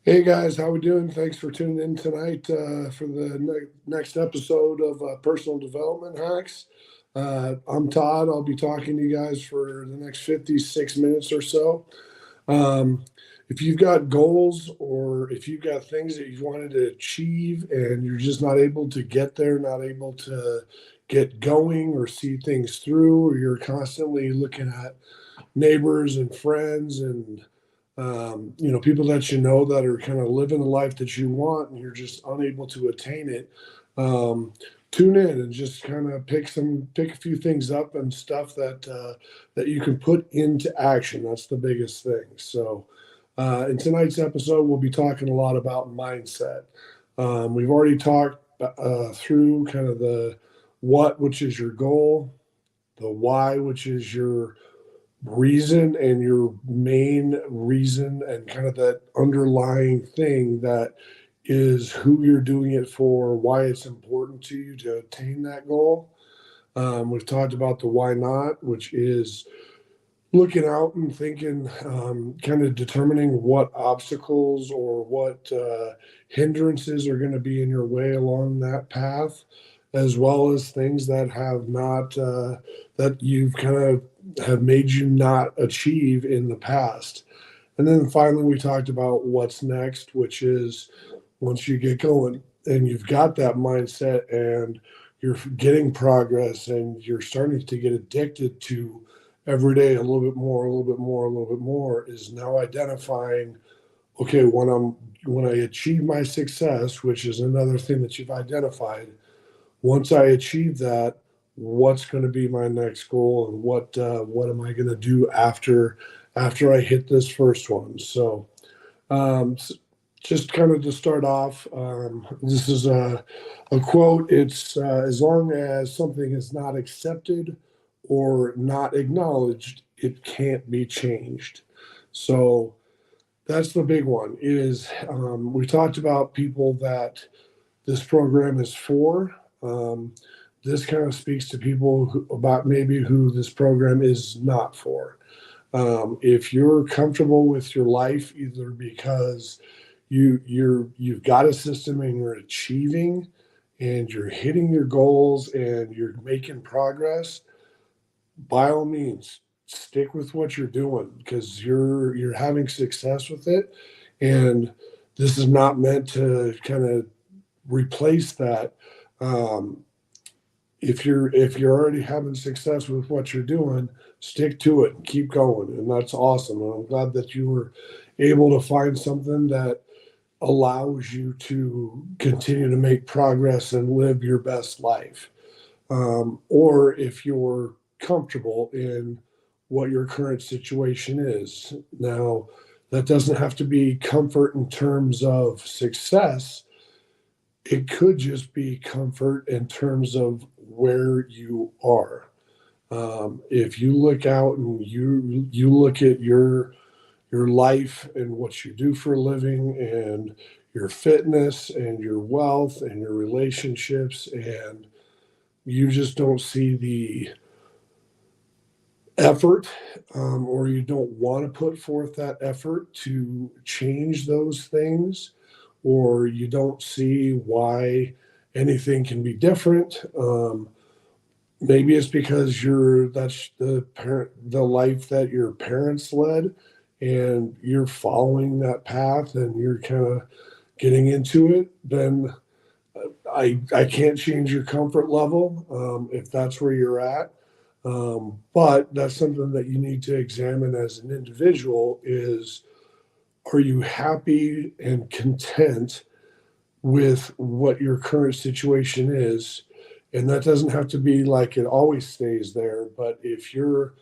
Hey guys, how we doing? Thanks for tuning in tonight for the next episode of Personal Development Hacks. I'm Todd. I'll be talking to you guys for the next 56 minutes or so. Um, if you've got goals or if you've got things that you wanted to achieve and you're just not able to get there, not able to get going or see things through, or you're constantly looking at neighbors and friends and people that you know that are kind of living the life that you want and you're just unable to attain it. um, Tune in and just kind of pick a few things up and stuff that you can put into action. That's the biggest thing. So in tonight's episode we'll be talking a lot about mindset. We've already talked through kind of the what, which is your goal, the why, which is your reason and your main reason and kind of that underlying thing that is who you're doing it for, why it's important to you to attain that goal. We've talked about the why not, which is looking out and thinking, kind of determining what obstacles or what hindrances are going to be in your way along that path, as well as things that have not, that you've kind of have made you not achieve in the past. And then finally, we talked about what's next, which is once you get going and you've got that mindset and you're getting progress and you're starting to get addicted to every day a little bit more, a little bit more, a little bit more, is now identifying, okay, when I achieve my success, which is another thing that you've identified, once I achieve that, what's going to be my next goal and what am I going to do after I hit this first one? So um, just kind of to start off, this is a quote. It's as long as something is not accepted or not acknowledged, it can't be changed. So that's the big one. Is we talked about people that this program is for. This kind of speaks to people about maybe who this program is not for. If you're comfortable with your life, either because you've got a system and you're achieving and you're hitting your goals and you're making progress, by all means stick with what you're doing because you're having success with it. And this is not meant to kind of replace that. um, if you're already having success with what you're doing, stick to it and keep going, and that's awesome. And I'm glad that you were able to find something that allows you to continue to make progress and live your best life. Or if you're comfortable in what your current situation is. Now, that doesn't have to be comfort in terms of success. It could just be comfort in terms of where you are. If you look out and you look at your life and what you do for a living and your fitness and your wealth and your relationships, and you just don't see the effort, or you don't want to put forth that effort to change those things, or you don't see why anything can be different. Maybe it's because that's the life that your parents led, and you're following that path, and you're kind of getting into it. Then I can't change your comfort level if that's where you're at. But that's something that you need to examine as an individual: is are you happy and content with what your current situation is? And that doesn't have to be like it always stays there, but if you're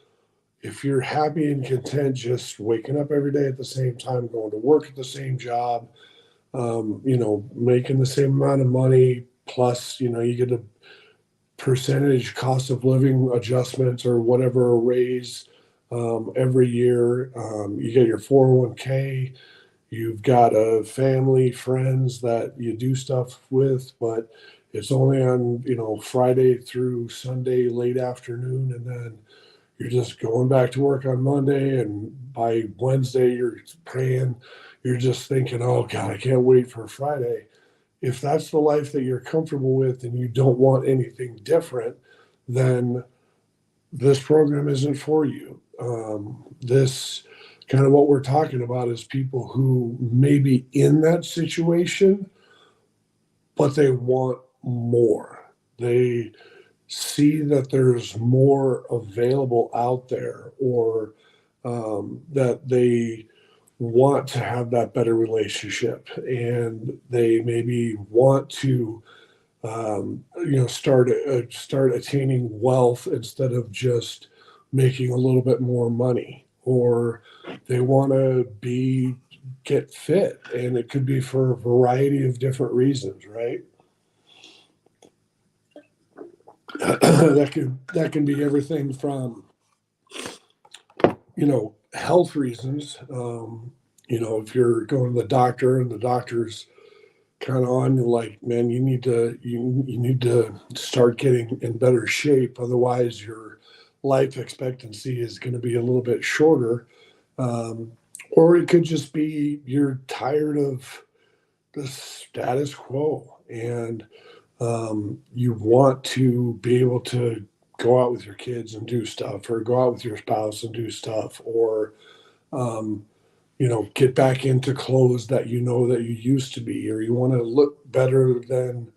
happy and content just waking up every day at the same time, going to work at the same job, making the same amount of money, plus you get a percentage cost of living adjustments or whatever, a raise every year. You get your 401k. You've got a family, friends that you do stuff with, but it's only on Friday through Sunday late afternoon, and then you're just going back to work on Monday, and by Wednesday you're praying, you're just thinking, oh God, I can't wait for Friday. If that's the life that you're comfortable with and you don't want anything different, then this program isn't for you. This kind of what we're talking about is people who may be in that situation, but they want more. They see that there's more available out there, or that they want to have that better relationship, and they maybe want to start attaining wealth instead of just making a little bit more money, or they want to be get fit, and it could be for a variety of different reasons, right? That can be everything from health reasons. If you're going to the doctor and the doctor's kind of on you, like, man, you need to start getting in better shape, otherwise your life expectancy is going to be a little bit shorter. um, or it could just be you're tired of the status quo, and you want to be able to go out with your kids and do stuff, or go out with your spouse and do stuff, or um, get back into clothes that you know that you used to be, or you want to look better than,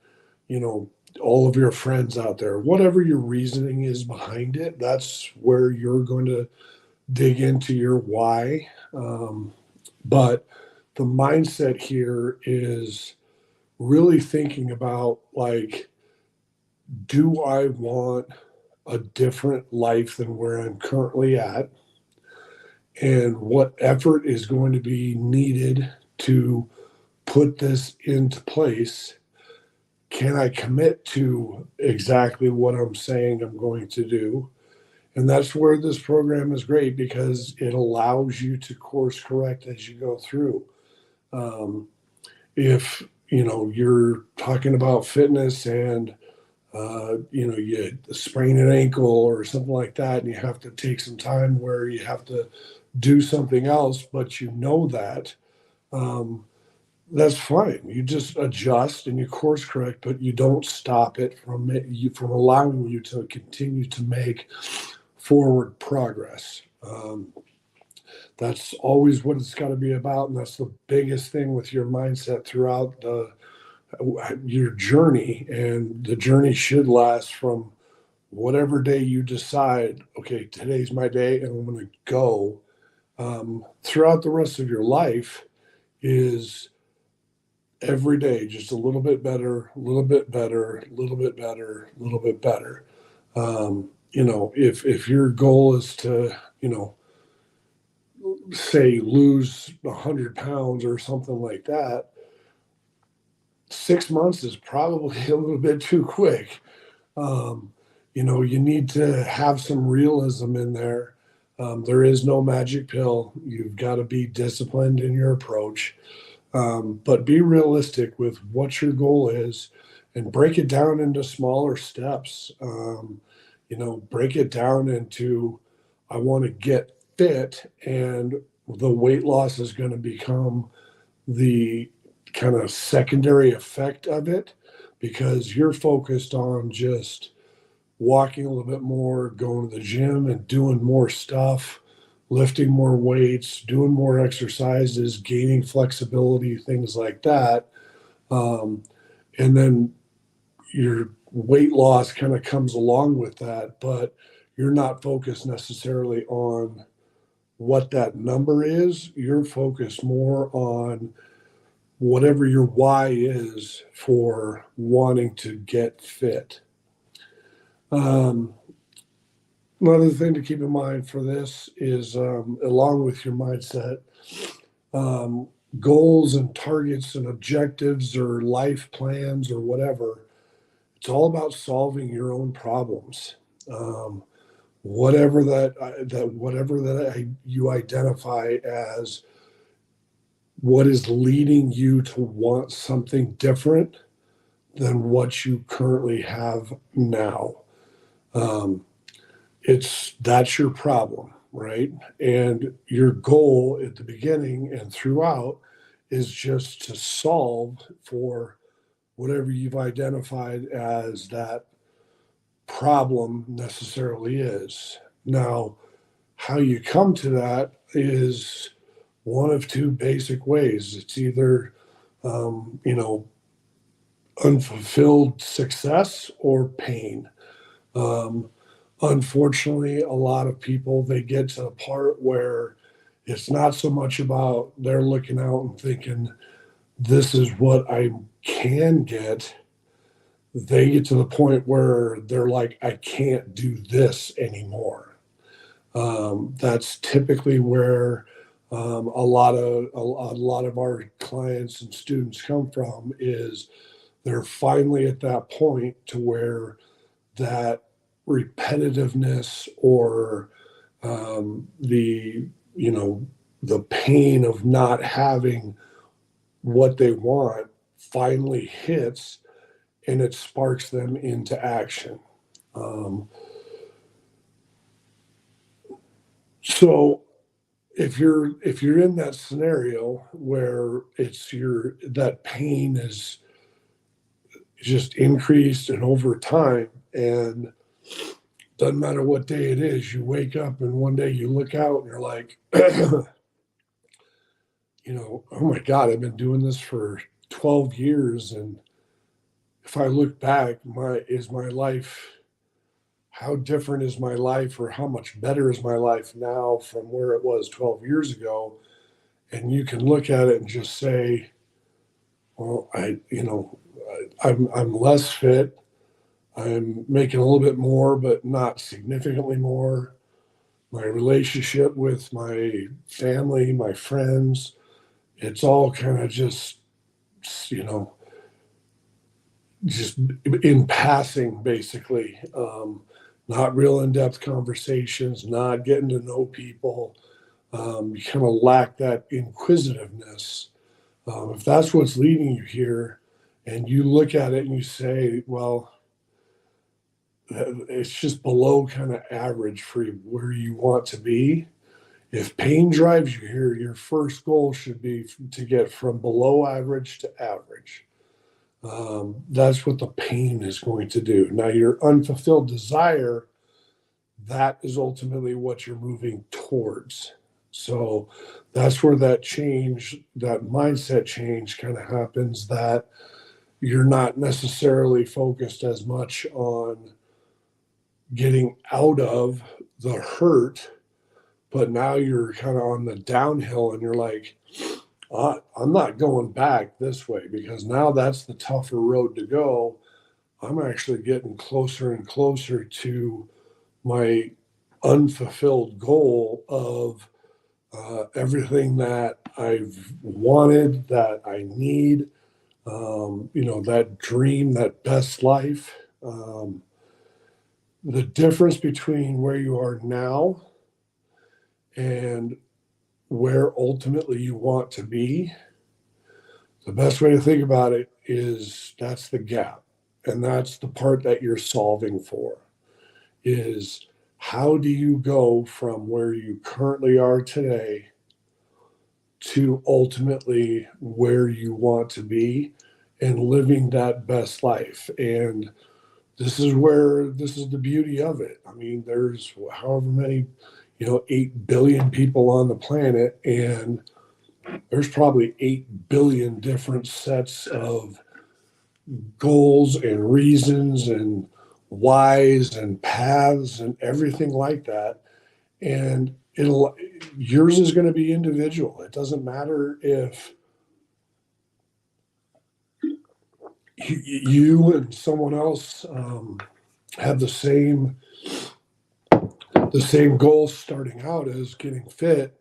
you know, all of your friends out there. Whatever your reasoning is behind it, that's where you're going to dig into your why. But the mindset here is really thinking about, like, do I want a different life than where I'm currently at? And what effort is going to be needed to put this into place? Can I commit to exactly what I'm saying I'm going to do? And that's where this program is great, because it allows you to course correct as you go through. Um, if you're talking about fitness, and you sprain an ankle or something like that, and you have to take some time where you have to do something else, but that, um, that's fine. You just adjust and you course correct, but you don't stop it from allowing you to continue to make forward progress. That's always what it's got to be about, and that's the biggest thing with your mindset throughout your journey. And the journey should last from whatever day you decide, okay, today's my day and I'm going to go, throughout the rest of your life, is every day just a little bit better, a little bit better, a little bit better, a little bit better. If your goal is to, say, lose 100 pounds or something like that, 6 months is probably a little bit too quick. Um, you need to have some realism in there. There is no magic pill. You've got to be disciplined in your approach, but be realistic with what your goal is, and break it down into smaller steps. Break it down into, I want to get fit, and the weight loss is going to become the kind of secondary effect of it, because you're focused on just walking a little bit more, going to the gym and doing more stuff, lifting more weights, doing more exercises, gaining flexibility, things like that. Um, and then your weight loss kind of comes along with that, but you're not focused necessarily on what that number is. You're focused more on whatever your why is for wanting to get fit. Um, Another thing to keep in mind for this is, along with your mindset, um, goals and targets and objectives or life plans or whatever, it's all about solving your own problems. Um, whatever that you identify as what is leading you to want something different than what you currently have now. Um, that's your problem, right? And your goal at the beginning and throughout is just to solve for whatever you've identified as that problem necessarily is. Now, how you come to that is one of two basic ways. It's either, you know, unfulfilled success or pain. Um, Unfortunately, a lot of people, they get to a part where it's not so much about they're looking out and thinking, this is what I can get. They get to the point where they're like, I can't do this anymore. That's typically where a lot of our clients and students come from is they're finally at that point to where that repetitiveness or the the pain of not having what they want finally hits and it sparks them into action. Um, so if you're in that scenario where it's your that pain is just increased and over time and doesn't matter what day it is, you wake up and one day you look out and you're like, oh my God, I've been doing this for 12 years. And if I look back, my life, how different is my life or how much better is my life now from where it was 12 years ago? And you can look at it and just say, well, I'm less fit. I'm making a little bit more, but not significantly more. My relationship with my family, my friends, it's all kind of you know, just in passing, basically. Not real in depth conversations, not getting to know people. You kind of lack that inquisitiveness. If that's what's leading you here, and you look at it and you say, well, it's just below kind of average for where you want to be. If pain drives you here, your first goal should be to get from below average to average. That's what the pain is going to do. Now, your unfulfilled desire, that is ultimately what you're moving towards. So that's where that change, that mindset change kind of happens, that you're not necessarily focused as much on getting out of the hurt, but now you're kind of on the downhill and you're like, I'm not going back this way because now that's the tougher road to go. I'm actually getting closer and closer to my unfulfilled goal of everything that I've wanted, that I need, that dream, that best life. The difference between where you are now and where ultimately you want to be, the best way to think about it is that's the gap. And that's the part that you're solving for is how do you go from where you currently are today to ultimately where you want to be and living that best life. And this is the beauty of it. I mean, there's however many, 8 billion people on the planet, and there's probably 8 billion different sets of goals and reasons and whys and paths and everything like that. And yours is going to be individual. It doesn't matter if you and someone else have the same goals starting out as getting fit,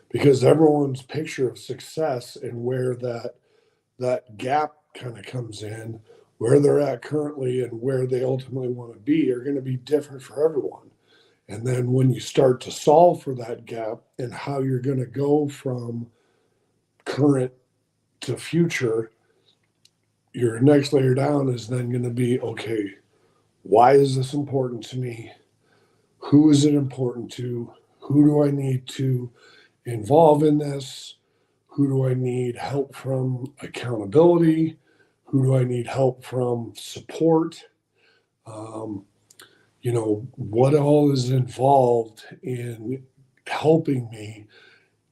because everyone's picture of success and where that gap kind of comes in, where they're at currently and where they ultimately want to be, are going to be different for everyone. And then when you start to solve for that gap and how you're going to go from current to future, your next layer down is then going to be, okay, why is this important to me? who is it important to? Who do I need to involve in this? Who do I need help from accountability? Who do I need help from support? Um, what all is involved in helping me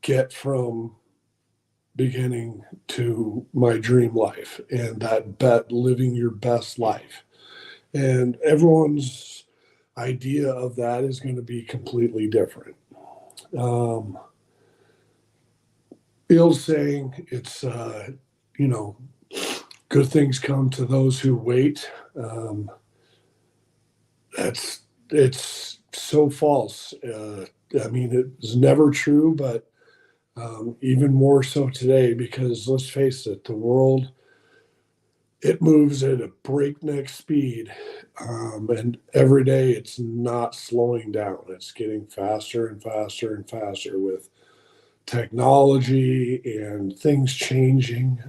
get from beginning to my dream life and that living your best life. And everyone's idea of that is going to be completely different. Um, the old saying, it's, good things come to those who wait. That's it's so false. I mean, it's never true, but even more so today because let's face it, the world it moves at a breakneck speed, and every day it's not slowing down. It's getting faster and faster and faster with technology and things changing.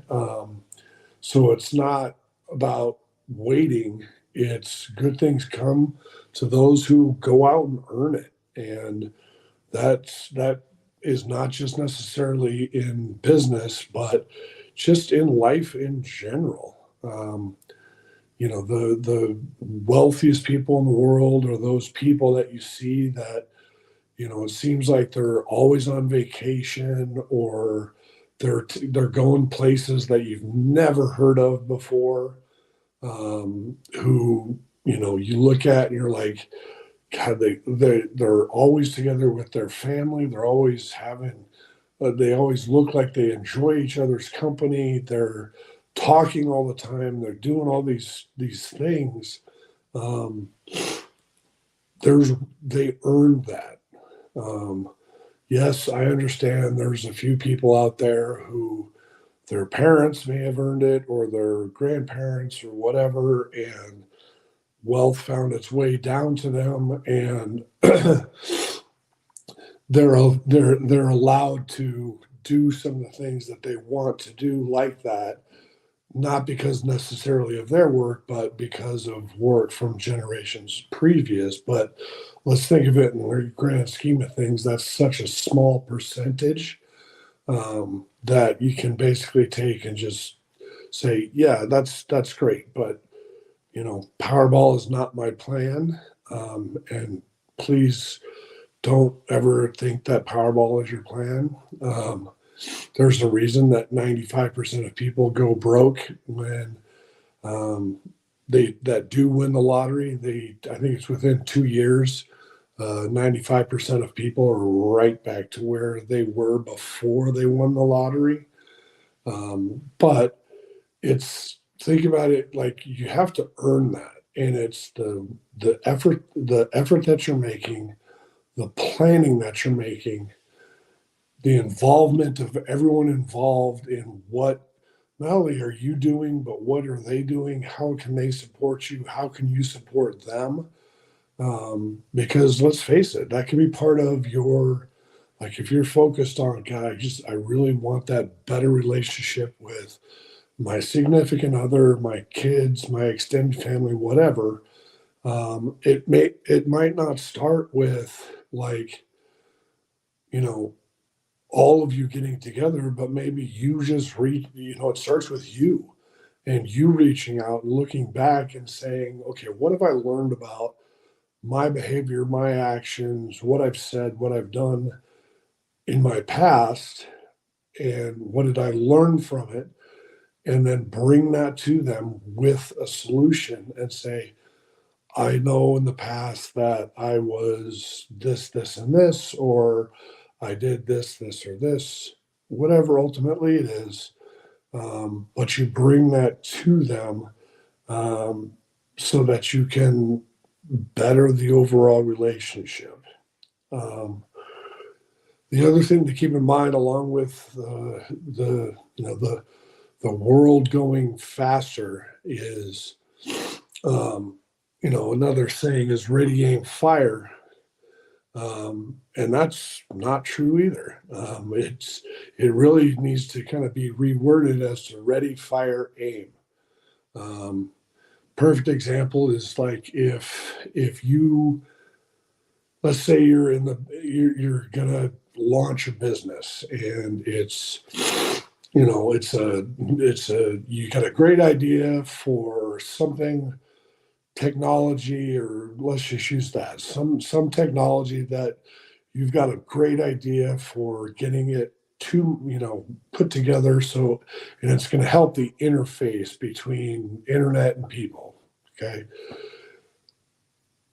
So it's not about waiting. It's good things come to those who go out and earn it. And that is not just necessarily in business, but just in life in general. The wealthiest people in the world are those people that you see that it seems like they're always on vacation or they're going places that you've never heard of before. Who you look at and you're like, God, they're always together with their family. They're always having. They always look like they enjoy each other's company. They're talking all the time. They're doing all these things. Um, they earned that. Um, yes, I understand. There's a few people out there who their parents may have earned it, or their grandparents, or whatever, and wealth found its way down to them, and they're allowed to do some of the things that they want to do like that, not because necessarily of their work, but because of work from generations previous. But let's think of it in the grand scheme of things. That's such a small percentage that you can basically take and just say, yeah, that's great, but Powerball is not my plan, and please don't ever think that Powerball is your plan. There's a reason that 95% of people go broke when they that do win the lottery. I think it's within 2 years. 95% of people are right back to where they were before they won the lottery. But think about it like you have to earn that, and it's the effort that you're making, the planning that you're making, the involvement of everyone involved in what not only are you doing, but what are they doing? How can they support you? How can you support them? Because let's face it, that can be part of your, like, if you're focused on, God, I really want that better relationship with my significant other, my kids, my extended family, whatever. It might not start with like, you know, all of you getting together, but maybe you just it starts with you and you reaching out and looking back and saying, okay, what have I learned about my behavior, my actions, what I've said, what I've done in my past, and what did I learn from it? And then bring that to them with a solution and say, I know in the past that I was this, this, and this, or I did this, this, or this, whatever ultimately it is. But you bring that to them um, so that you can better the overall relationship. Um, the other thing to keep in mind, along with the world going faster, is another saying is ready, aim, fire. And that's not true either. It really needs to kind of be reworded as to ready, fire, aim. Perfect example is like if you let's say you're gonna launch a business, and it's a you got a great idea for something, technology, or let's just use that, some technology that you've got a great idea for getting it to, put together, so, and it's going to help the interface between internet and people. Okay,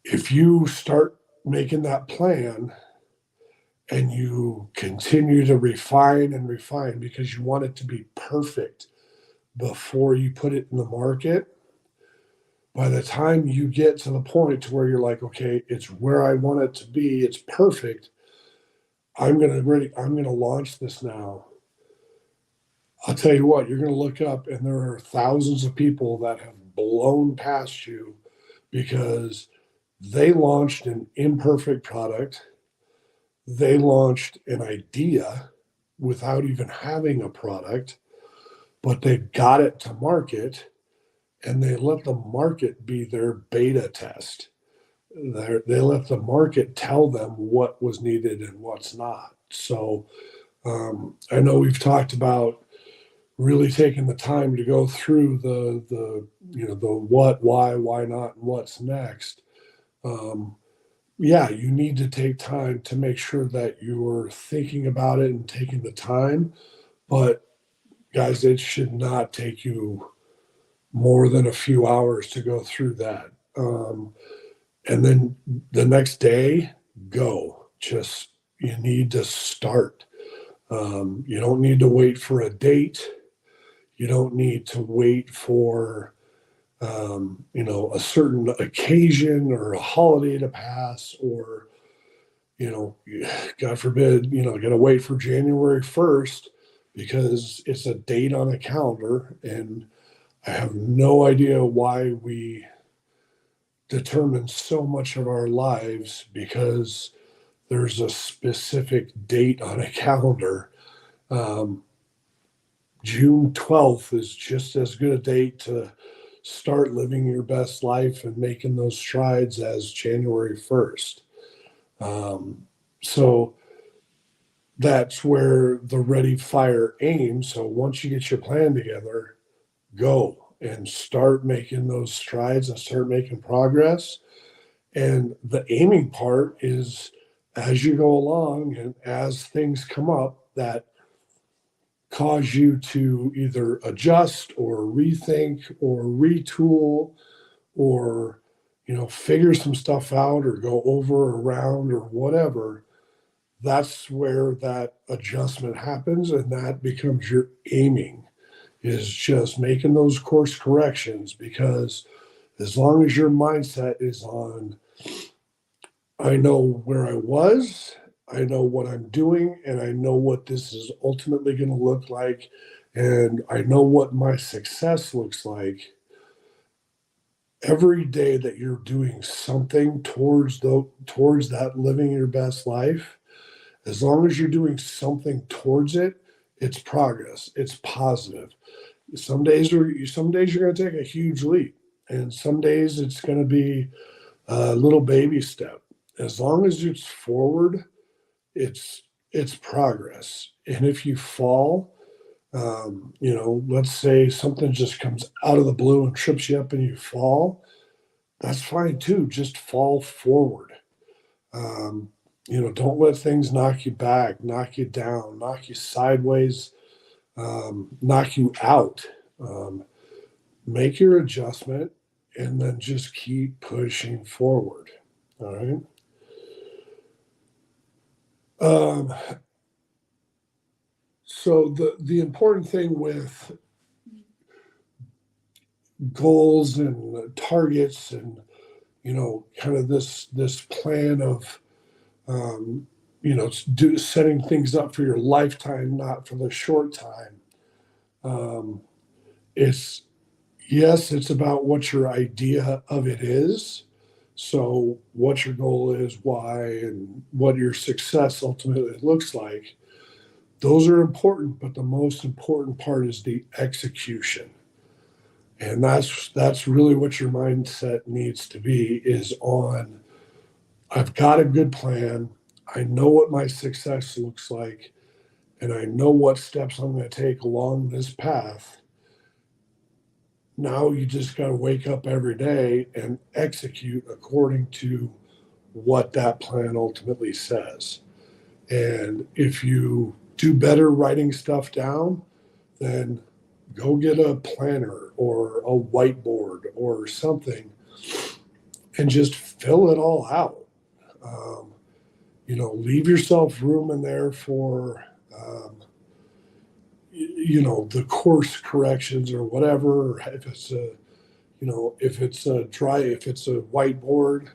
if you start making that plan and you continue to refine and refine because you want it to be perfect before you put it in the market, by the time you get to the point to where you're like, okay, it's where I want it to be, it's perfect, I'm gonna launch this now. I'll tell you what, you're gonna look up and there are thousands of people that have blown past you because they launched an imperfect product. They launched an idea without even having a product, but they got it to market and they let the market be their beta test. They let the market tell them what was needed and what's not. So I know we've talked about really taking the time to go through the what, why not, and what's next. Um, yeah, you need to take time to make sure that you're thinking about it and taking the time. But guys, it should not take you more than a few hours to go through that. And then the next day, go. Just, you need to start. You don't need to wait for a date. You don't need to wait for a certain occasion or a holiday to pass, or you know, God forbid, got to wait for January 1st because it's a date on a calendar. And I have no idea why we determine so much of our lives because there's a specific date on a calendar. Um, June 12th is just as good a date to start living your best life and making those strides as January 1st. So that's where the ready, fire, aim. So once you get your plan together, go and start making those strides and start making progress. And the aiming part is as you go along and as things come up that cause you to either adjust or rethink or retool or figure some stuff out or go over or around or whatever, that's where that adjustment happens and that becomes your aiming, is just making those course corrections. Because as long as your mindset is on, I know where I was, I know what I'm doing, and I know what this is ultimately going to look like, and I know what my success looks like. Every day that you're doing something towards that living your best life, as long as you're doing something towards it, it's progress. It's positive. Some days you're going to take a huge leap, and some days it's going to be a little baby step. As long as it's forward, it's it's progress. And if you fall, let's say something just comes out of the blue and trips you up and you fall, that's fine too. Just fall forward. Um, don't let things knock you back, knock you down, knock you sideways, knock you out. Um, Make your adjustment and then just keep pushing forward. All right. Um, so the important thing with goals and targets and kind of this plan of setting things up for your lifetime, not for the short time. Um, it's Yes, it's about what your idea of it is. So, what your goal is, why, and what your success ultimately looks like. Those are important, but the most important part is the execution. And that's really what your mindset needs to be, is on I've got a good plan. I know what my success looks like, and I know what steps I'm going to take along this path. Now you just got to wake up every day and execute according to what that plan ultimately says. And if you do better writing stuff down, then go get a planner or a whiteboard or something and just fill it all out. Um, leave yourself room in there for, the course corrections or whatever. Or if it's a whiteboard,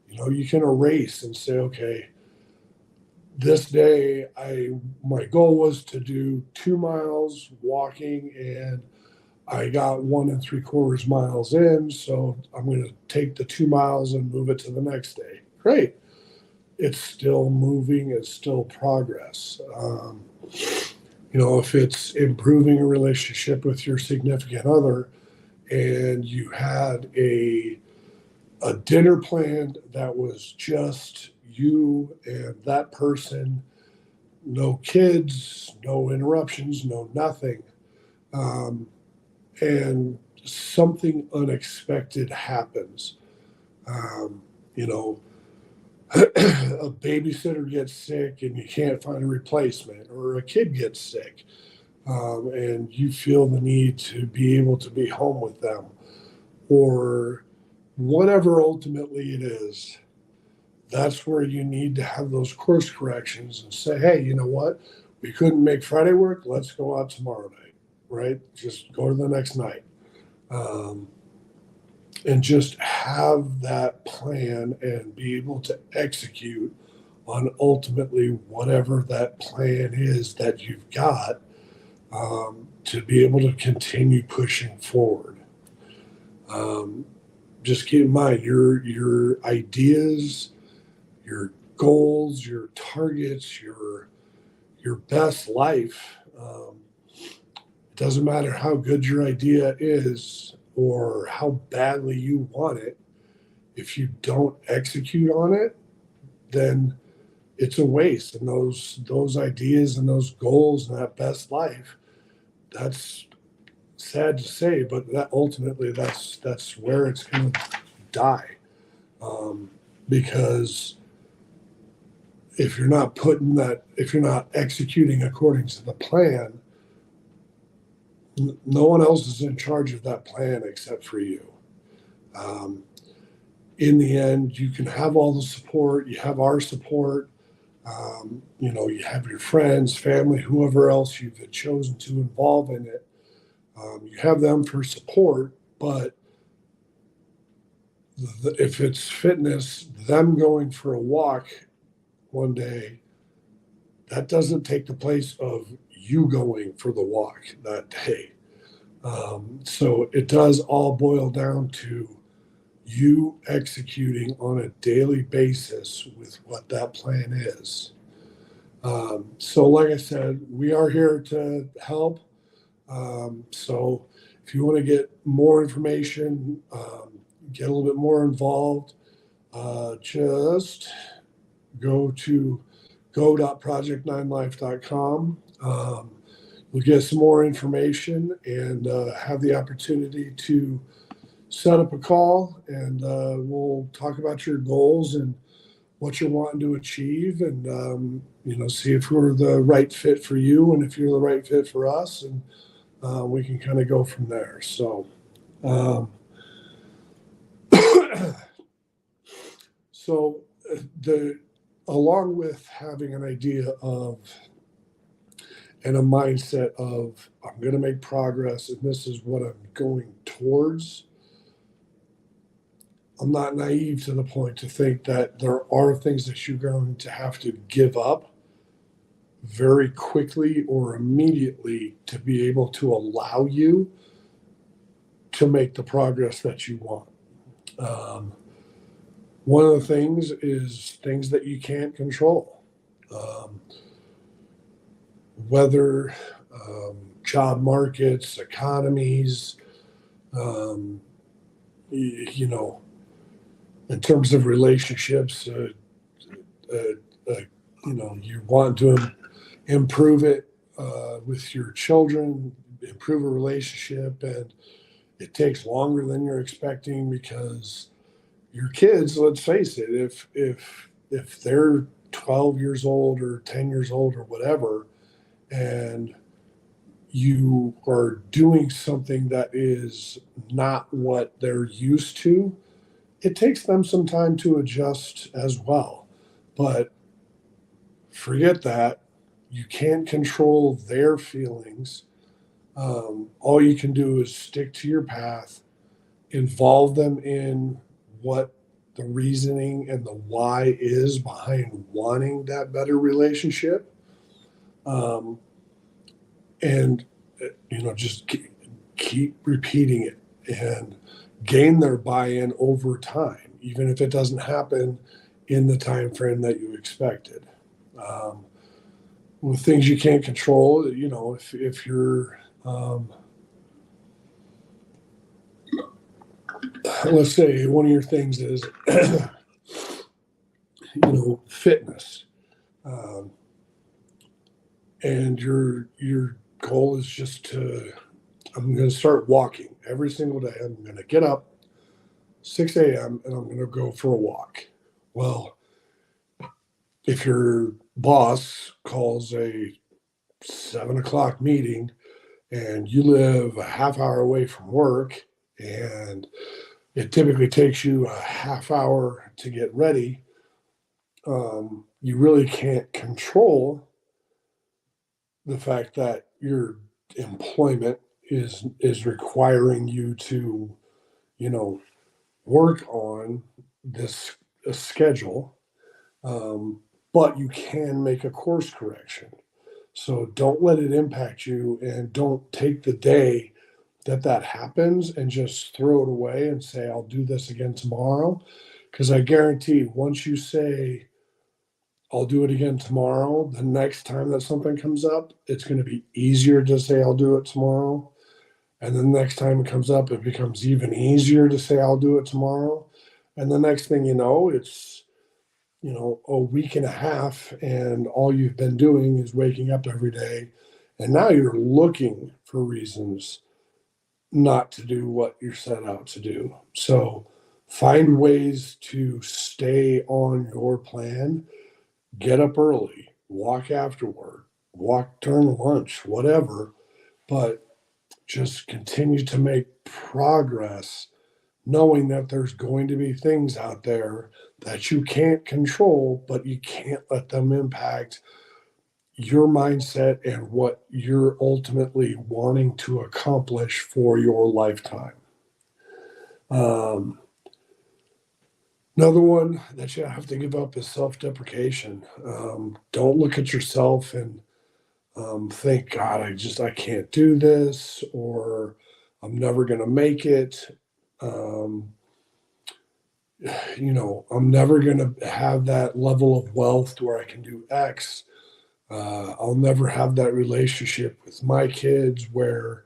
you can erase and say, okay, this day my goal was to do 2 miles walking, and I got 1 3/4 miles in, so I'm going to take the 2 miles and move it to the next day. Great. It's still moving, it's still progress. If it's improving a relationship with your significant other and you had a dinner planned that was just you and that person, no kids, no interruptions, no nothing, and something unexpected happens. Um, you know, a babysitter gets sick and you can't find a replacement, or a kid gets sick, and you feel the need to be able to be home with them, or whatever ultimately it is. That's where you need to have those course corrections and say, hey, you know what? We couldn't make Friday work. Let's go out tomorrow night, right? Just go to the next night. Um, and just have that plan and be able to execute on ultimately whatever that plan is that you've got, to be able to continue pushing forward. Um, just keep in mind your ideas, your goals, your targets, your best life. It doesn't matter how good your idea is or how badly you want it. If you don't execute on it, then it's a waste. And those ideas and those goals and that best life, that's sad to say, but that ultimately that's where it's going to die. Because if you're not if you're not executing according to the plan, no one else is in charge of that plan except for you. Um, in the end, you can have all the support. You have our support. You have your friends, family, whoever else you've chosen to involve in it. You have them for support, but if it's fitness, them going for a walk one day, that doesn't take the place of you going for the walk that day. So it does all boil down to you executing on a daily basis with what that plan is. So, like I said, we are here to help. So, if you want to get more information, get a little bit more involved, just go to go.project9life.com. We'll get some more information and have the opportunity to set up a call, and we'll talk about your goals and what you're wanting to achieve, and see if we're the right fit for you and if you're the right fit for us, and we can kind of go from there. So um, so the along with having an idea of and a mindset of I'm going to make progress and this is what I'm going towards, I'm not naive to the point to think that there are things that you're going to have to give up very quickly or immediately to be able to allow you to make the progress that you want. One of the things is things that you can't control. Weather, job markets, economies, um, in terms of relationships, you want to improve it with your children, improve a relationship, and it takes longer than you're expecting because your kids, let's face it, if they're 12 years old or 10 years old or whatever, and you are doing something that is not what they're used to, it takes them some time to adjust as well. But forget that. You can't control their feelings. All you can do is stick to your path, involve them in what the reasoning and the why is behind wanting that better relationship. Um, and, just keep repeating it and gain their buy-in over time, even if it doesn't happen in the time frame that you expected. Um, with things you can't control, if you're, let's say one of your things is, fitness, um, and your goal is just I'm going to start walking every single day. I'm going to get up 6 a.m. and I'm going to go for a walk. Well, if your boss calls a 7 o'clock meeting and you live a half hour away from work and it typically takes you a half hour to get ready, you really can't control the fact that your employment is requiring you to, you know, work on this schedule, um, but you can make a course correction. So don't let it impact you, and don't take the day that happens and just throw it away and say, I'll do this again tomorrow. Because I guarantee once you say, I'll do it again tomorrow, the next time that something comes up, it's going to be easier to say, I'll do it tomorrow. And then the next time it comes up, it becomes even easier to say, I'll do it tomorrow. And the next thing you know, it's, a week and a half, and all you've been doing is waking up every day. And now you're looking for reasons not to do what you're set out to do. So find ways to stay on your plan, get up early, walk afterward, walk during lunch, whatever, but just continue to make progress, knowing that there's going to be things out there that you can't control, but you can't let them impact your mindset and what you're ultimately wanting to accomplish for your lifetime. Um, Another one that you have to give up is self deprecation. Don't look at yourself and think, God, I can't do this, or I'm never going to make it. Um, I'm never going to have that level of wealth where I can do X. I'll never have that relationship with my kids where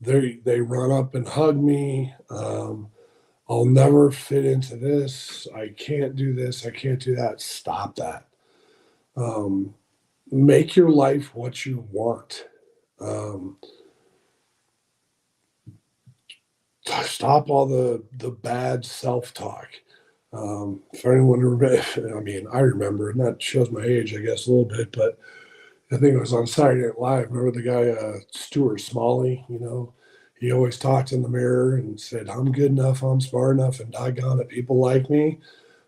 they run up and hug me. I'll never fit into this. I can't do this. I can't do that. Stop that. Um, Make your life what you want. Um, Stop all the bad self talk. If anyone remember, I mean, I remember, and that shows my age, I guess, a little bit, but I think it was on Saturday Night Live. Remember the guy, Stuart Smalley? He always talked in the mirror and said, I'm good enough, I'm smart enough, and doggone it, people like me.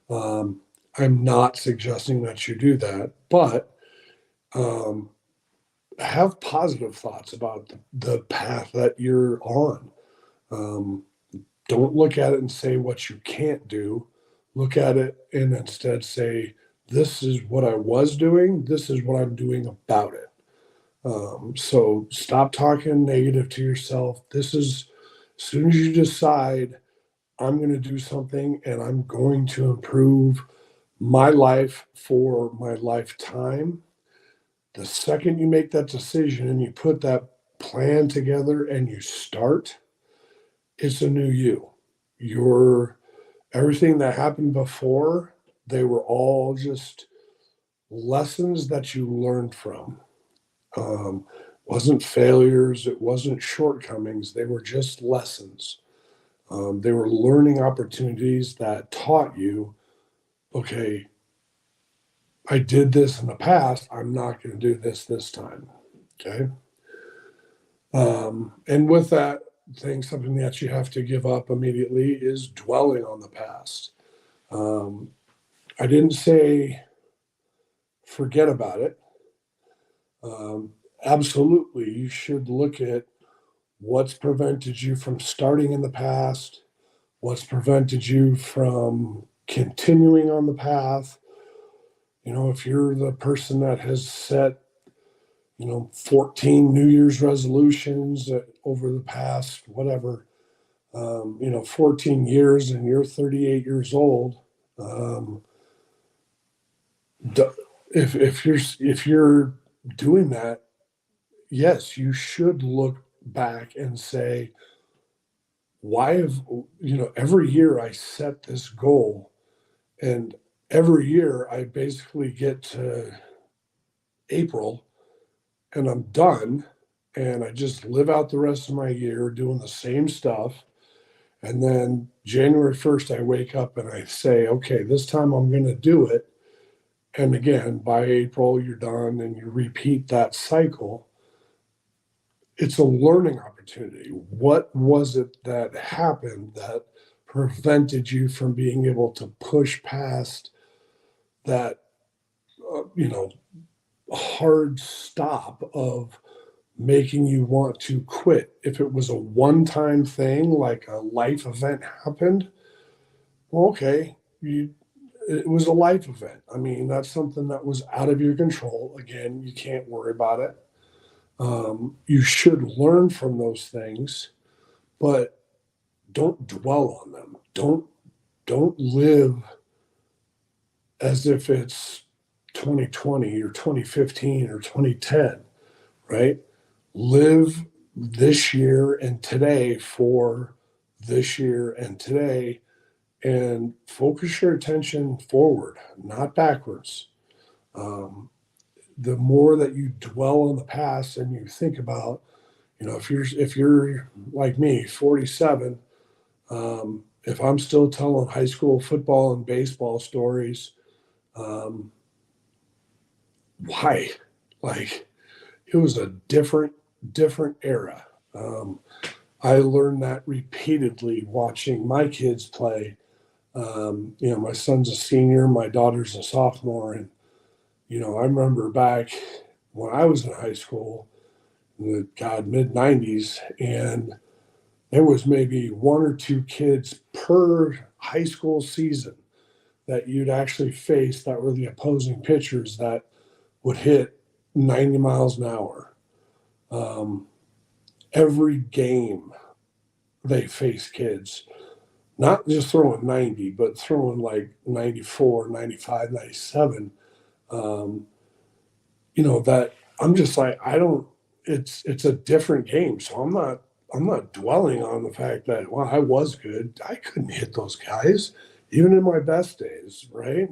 Um, I'm not suggesting that you do that, but um, have positive thoughts about the path that you're on. Um, don't look at it and say what you can't do. Look at it and instead say, this is what I was doing, this is what I'm doing about it. So stop talking negative to yourself. This is, as soon as you decide, I'm going to do something and I'm going to improve my life for my lifetime. The second you make that decision and you put that plan together and you start, it's a new you. Your everything that happened before, they were all just lessons that you learned from. Wasn't failures, it wasn't shortcomings, they were just lessons. They were learning opportunities that taught you, okay, I did this in the past, I'm not going to do this time. Okay. And with that thing, something that you have to give up immediately is dwelling on the past. Um, I didn't say forget about it. Absolutely, you should look at what's prevented you from starting in the past, what's prevented you from continuing on the path. If you're the person that has set 14 New Year's resolutions over the past, whatever, 14 years and you're 38 years old, um, if you're doing that, yes, you should look back and say, why have, every year I set this goal and every year I basically get to April and I'm done and I just live out the rest of my year doing the same stuff. And then January 1st, I wake up and I say, okay, this time I'm going to do it. And again, by April, you're done and you repeat that cycle. It's a learning opportunity. What was it that happened that prevented you from being able to push past that, you know, hard stop of making you want to quit? If it was a one-time thing, like a life event happened, well, okay, it was a life event. I mean, that's something that was out of your control. Again, you can't worry about it. You should learn from those things, but don't dwell on them. Don't live as if it's 2020 or 2015 or 2010, right? Live this year and today for this year and today, and focus your attention forward, not backwards. The more that you dwell on the past and you think about, if you're like me, 47, if I'm still telling high school football and baseball stories, um, why? Like, it was a different era. Um, I learned that repeatedly watching my kids play. My son's a senior, my daughter's a sophomore, and I remember back when I was in high school, in the mid '90s, and there was maybe one or two kids per high school season that you'd actually face that were the opposing pitchers that would hit 90 miles an hour. Um, every game they face kids, not just throwing 90, but throwing like 94, 95, 97. Um, that I'm just like, I don't, it's a different game. So I'm not dwelling on the fact that, well, I was good. I couldn't hit those guys, even in my best days, right?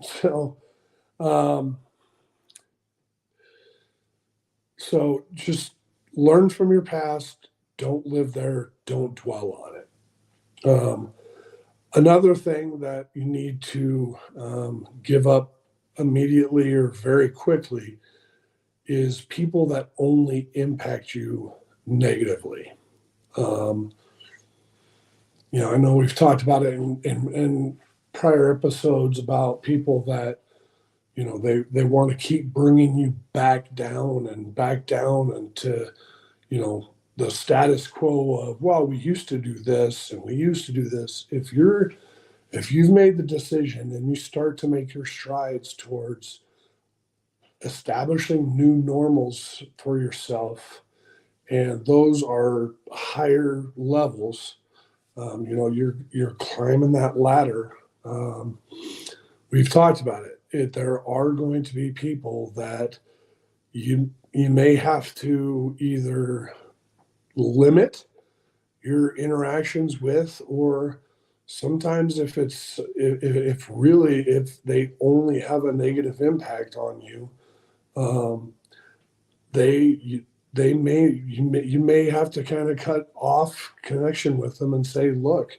Um, so just learn from your past. Don't live there. Don't dwell on it. Another thing that you need to give up immediately or very quickly is people that only impact you negatively. Um, I know we've talked about it in prior episodes about people that, they want to keep bringing you back down and to, the status quo of, well, we used to do this and we used to do this. If you've made the decision and you start to make your strides towards establishing new normals for yourself, and those are higher levels, you're climbing that ladder. Um, we've talked about it. There are going to be people that you may have to either limit your interactions with, or Sometimes if they only have a negative impact on you, um, they you, they may you may have to kind of cut off connection with them and say, look,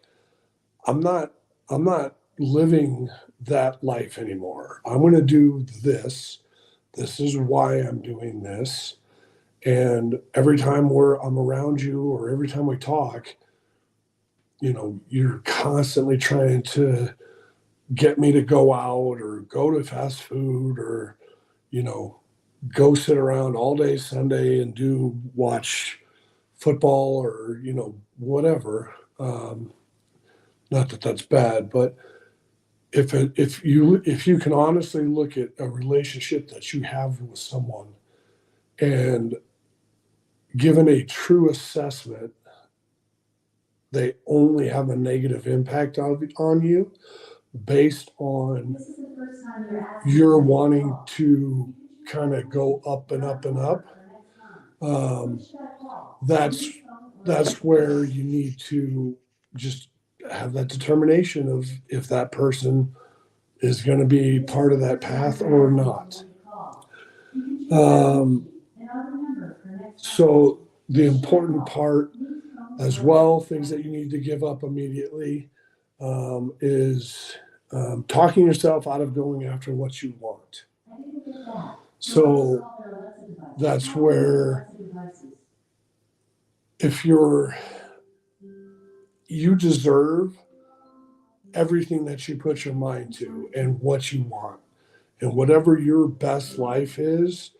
I'm not I'm not living that life anymore. I'm going to do this. This is why I'm doing this. And every time I'm around you, or every time we talk, you're constantly trying to get me to go out or go to fast food, or you know go sit around all day Sunday and do watch football, or whatever. Not that that's bad, but if you can honestly look at a relationship that you have with someone, and given a true assessment, they only have a negative impact on you, based on you're wanting to kind of go up and up and up. um, that's where you need to just have that determination of if that person is going to be part of that path or not. Um, so the important part as well, things that you need to give up immediately, is talking yourself out of going after what you want. So that's where, if you deserve everything that you put your mind to and what you want, and whatever your best life is,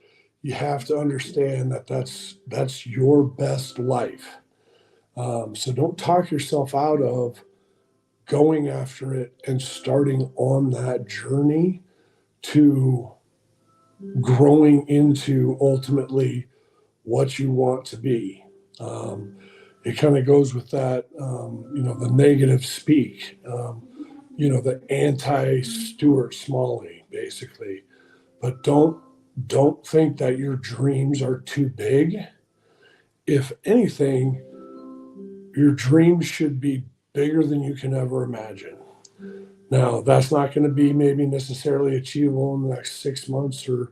you have to understand that that's your best life. So don't talk yourself out of going after it and starting on that journey to growing into ultimately what you want to be. It kind of goes with that, the negative speak, the anti Stuart Smalley, basically. But don't think that your dreams are too big. If anything, your dreams should be bigger than you can ever imagine. Now, that's not going to be maybe necessarily achievable in the next 6 months or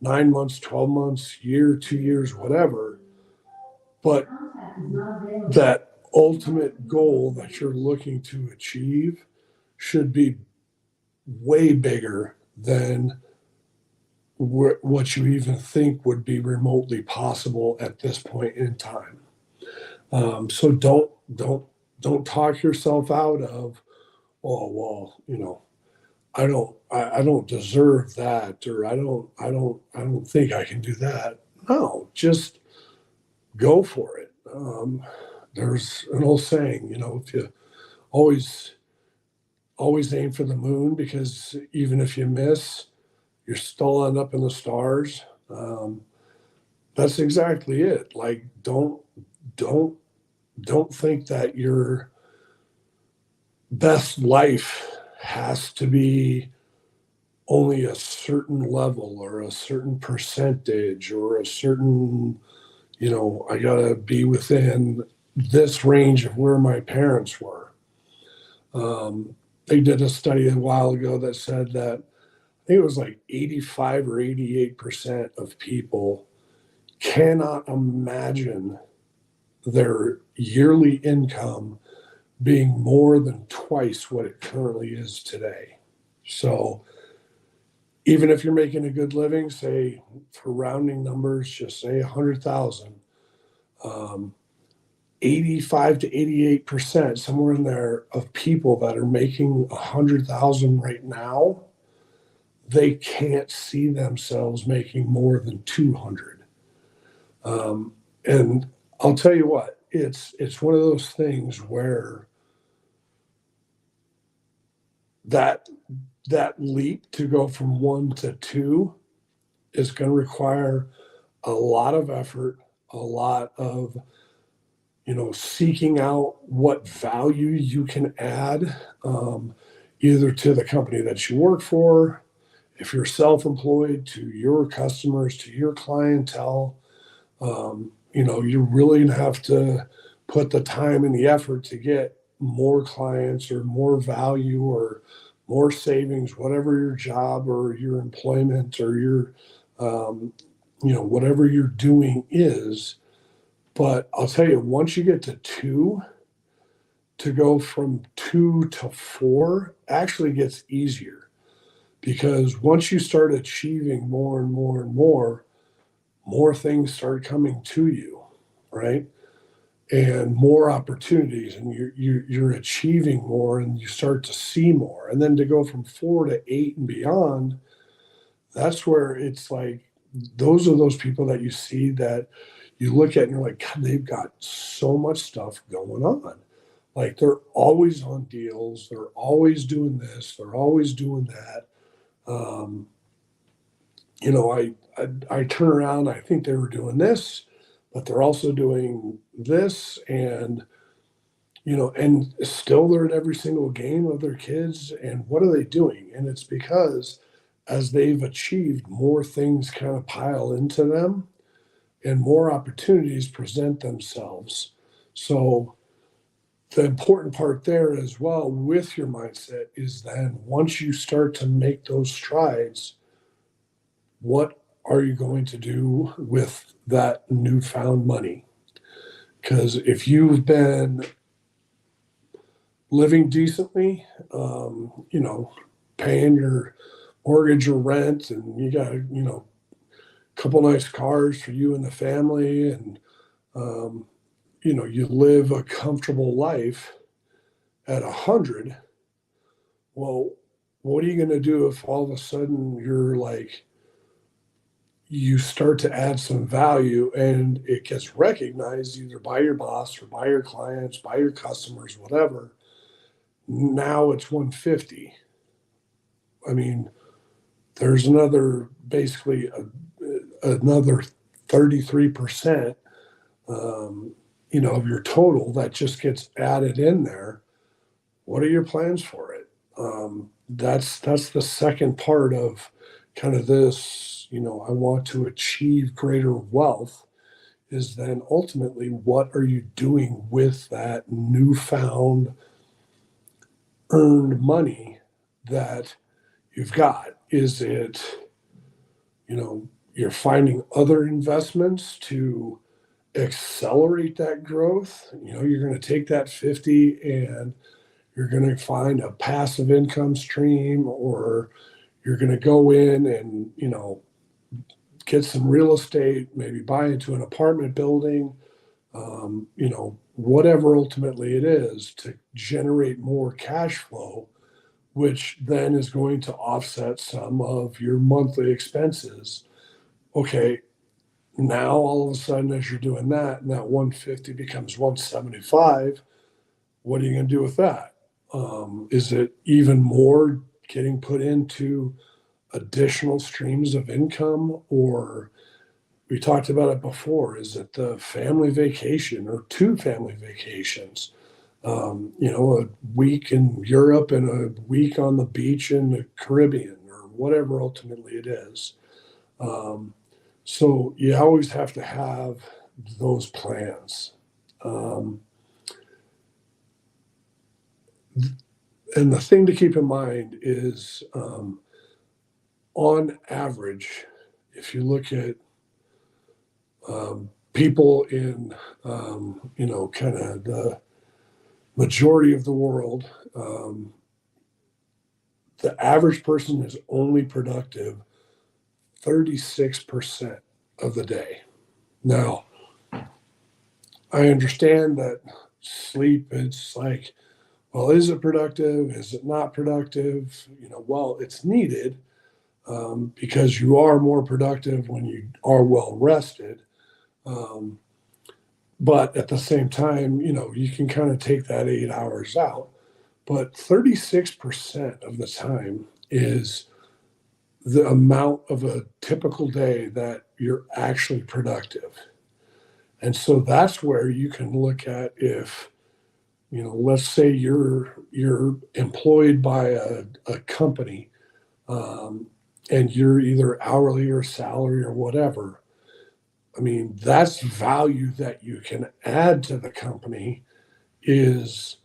9 months, 12 months, year, 2 years, whatever. But that ultimate goal that you're looking to achieve should be way bigger than what you even think would be remotely possible at this point in time. So don't talk yourself out of, oh well, I don't deserve that, or I don't think I can do that. No, just go for it. There's an old saying, if you always always aim for the moon, because even if you miss, you're still end up in the stars. That's exactly it. Like, don't don't think that your best life has to be only a certain level, or a certain percentage, or a certain, I gotta be within this range of where my parents were. They did a study a while ago that said that, I think it was like 85 or 88% of people cannot imagine their yearly income being more than twice what it currently is today. So even if you're making a good living, say, for rounding numbers, just say 100,000, 85 to 88%, somewhere in there, of people that are making 100,000 right now, they can't see themselves making more than 200. And I'll tell you what, it's one of those things where that that leap to go from 1 to 2 is going to require a lot of effort, a lot of seeking out what value you can add, either to the company that you work for, if you're self-employed, to your customers, to your clientele. You really have to put the time and the effort to get more clients or more value or more savings, whatever your job or your employment or your, um, whatever you're doing is. But I'll tell you, once you get to two, to go from two to four actually gets easier because once you start achieving more and more and more things start coming to you, right? And more opportunities, and you're achieving more, and you start to see more. And then to go from 4 to 8 and beyond, that's where it's like those are those people that you see that you look at and you're like, God, they've got so much stuff going on. Like they're always on deals, they're always doing this, they're always doing that. I turn around, I think they were doing this, but they're also doing this, and still they're at every single game of their kids. And what are they doing? And it's because as they've achieved, more things kind of pile into them and more opportunities present themselves. So the important part there as well with your mindset is then once you start to make those strides, what are you going to do with that newfound money? Because if you've been living decently, paying your mortgage or rent, and you got, a couple nice cars for you and the family, and, you live a comfortable life at 100, well, what are you going to do if all of a sudden you're like, you start to add some value and it gets recognized either by your boss or by your clients, by your customers, whatever. Now it's 150. I mean, there's basically another 33%, of your total that just gets added in there. What are your plans for it? That's the second part of kind of this, I want to achieve greater wealth, is then ultimately what are you doing with that newfound earned money that you've got? Is it, you're finding other investments to accelerate that growth? You're going to take that 50 and you're going to find a passive income stream, or you're going to go in and, get some real estate, maybe buy into an apartment building, whatever ultimately it is to generate more cash flow, which then is going to offset some of your monthly expenses. Okay, now all of a sudden, as you're doing that, and that 150 becomes 175, what are you going to do with that? Is it even more getting put into additional streams of income? Or we talked about it before, is it the family vacation or 2 family vacations? A week in Europe and a week on the beach in the Caribbean, or whatever ultimately it is. So you always have to have those plans. Um, and the thing to keep in mind is, on average, if you look at people in, kind of the majority of the world, the average person is only productive 36% of the day. Now, I understand that sleep, it's like, well, is it productive? Is it not productive? Well, it's needed, because you are more productive when you are well rested. Um, but at the same time, you can kind of take that 8 hours out. But 36% of the time is the amount of a typical day that you're actually productive. And so that's where you can look at if, let's say you're employed by a company, and you're either hourly or salary or whatever. I mean, that's value that you can add to the company, is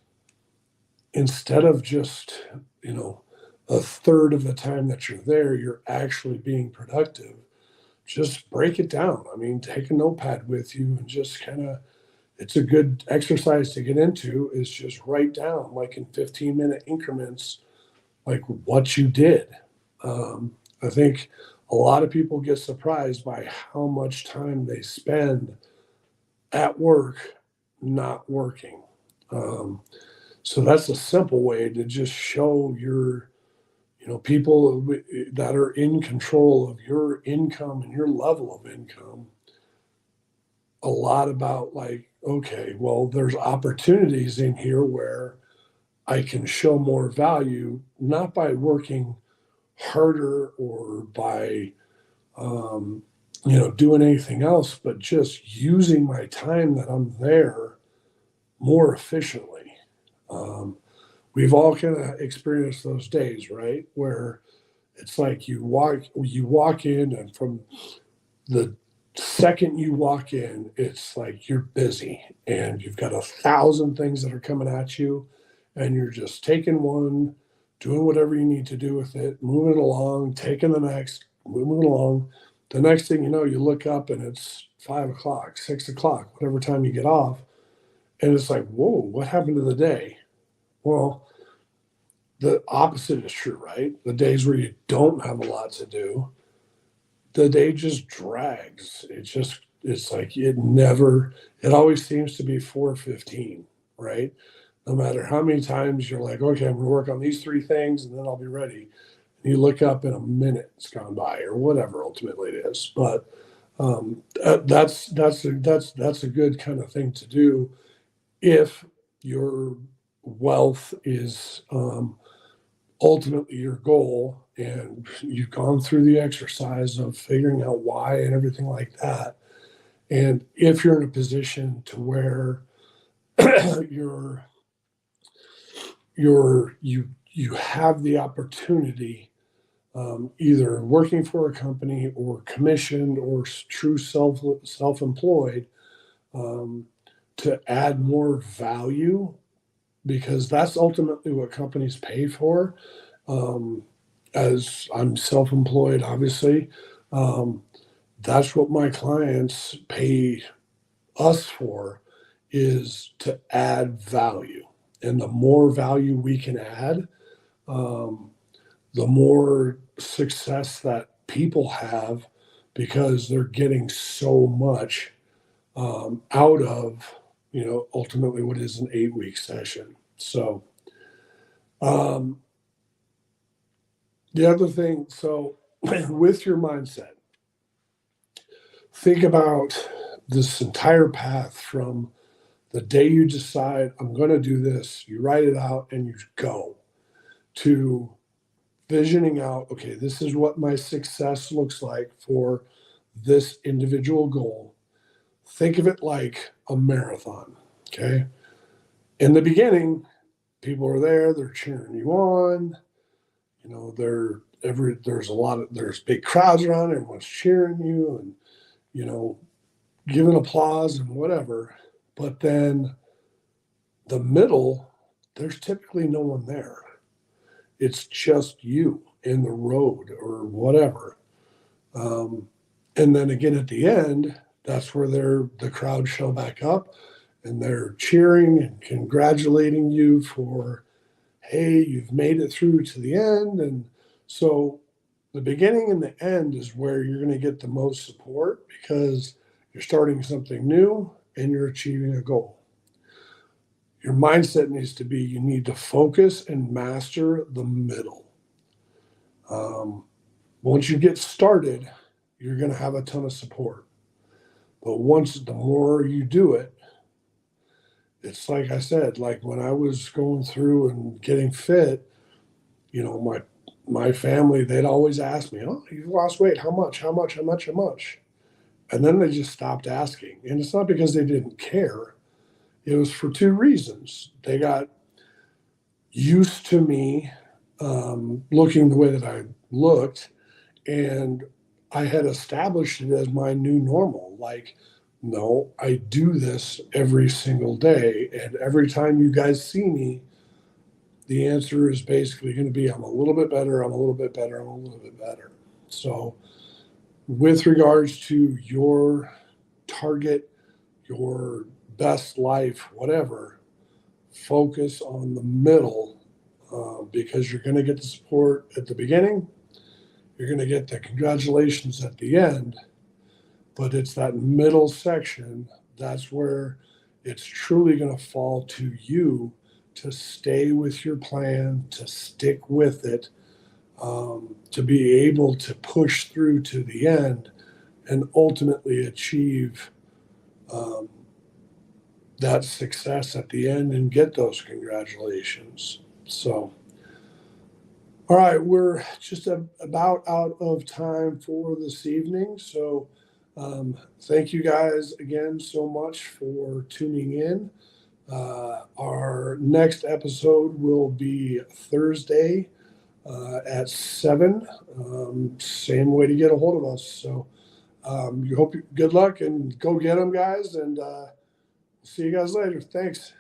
instead of just, you know, a third of the time that you're there, you're actually being productive. Just break it down. I mean, take a notepad with you and just kind of, it's a good exercise to get into, is just write down, like in 15-minute increments, like what you did. I think a lot of people get surprised by how much time they spend at work not working. Um, so that's a simple way to just show your, people that are in control of your income and your level of income a lot about, like, okay, well, there's opportunities in here where I can show more value, not by working harder or by, um, doing anything else, but just using my time that I'm there more efficiently. Um, we've all kind of experienced those days, right? Where it's like you walk in, and from the second you walk in, it's like you're busy and you've got 1,000 things that are coming at you, and you're just taking one, doing whatever you need to do with it, moving along, taking the next, moving along. The next thing you know, you look up and it's 5 o'clock, 6 o'clock, whatever time you get off. And it's like, whoa, what happened to the day? Well, the opposite is true, right? The days where you don't have a lot to do, the day just drags. It's like it always seems to be 4:15, right? No matter how many times you're like, okay, I'm gonna work on these three things and then I'll be ready. And you look up in a minute, it's gone by, or whatever ultimately it is. But that's a good kind of thing to do if your wealth is ultimately your goal, and you've gone through the exercise of figuring out why and everything like that. And if you're in a position to where you're you have the opportunity, either working for a company or commissioned or true self-employed, um, to add more value, because that's ultimately what companies pay for. Um, as I'm self-employed, obviously, um, that's what my clients pay us for, is to add value. And the more value we can add, um, the more success that people have, because they're getting so much out of, ultimately what is an 8-week session. So, um, the other thing, so with your mindset, think about this entire path from the day you decide, I'm going to do this, you write it out and you go, to visioning out, okay, this is what my success looks like for this individual goal. Think of it like a marathon, okay? In the beginning, people are there, they're cheering you on, there's big crowds around, everyone's cheering you and, you know, giving applause and whatever. But then the middle, there's typically no one there. It's just you in the road or whatever. Um, and then again at the end, that's where the crowd show back up and they're cheering and congratulating you for, hey, you've made it through to the end. And so the beginning and the end is where you're going to get the most support, because you're starting something new and you're achieving a goal. Your mindset needs to be, you need to focus and master the middle. Once you get started, you're going to have a ton of support. But the more you do it, it's like I said, like when I was going through and getting fit, my family, they'd always ask me, oh, you've lost weight. How much? How much? How much? How much? And then they just stopped asking. And it's not because they didn't care. It was for two reasons. They got used to me looking the way that I looked, and I had established it as my new normal. Like, no, I do this every single day. And every time you guys see me, the answer is basically going to be, I'm a little bit better, I'm a little bit better, I'm a little bit better. So with regards to your target, your best life, whatever, focus on the middle, because you're going to get the support at the beginning. You're going to get the congratulations at the end, but it's that middle section. That's where it's truly going to fall to you to stay with your plan, to stick with it, to be able to push through to the end and ultimately achieve that success at the end and get those congratulations. So, all right, we're just about out of time for this evening. So, thank you guys again so much for tuning in. Our next episode will be Thursday at 7. Same way to get a hold of us. So, you hope good luck and go get them, guys. And see you guys later. Thanks.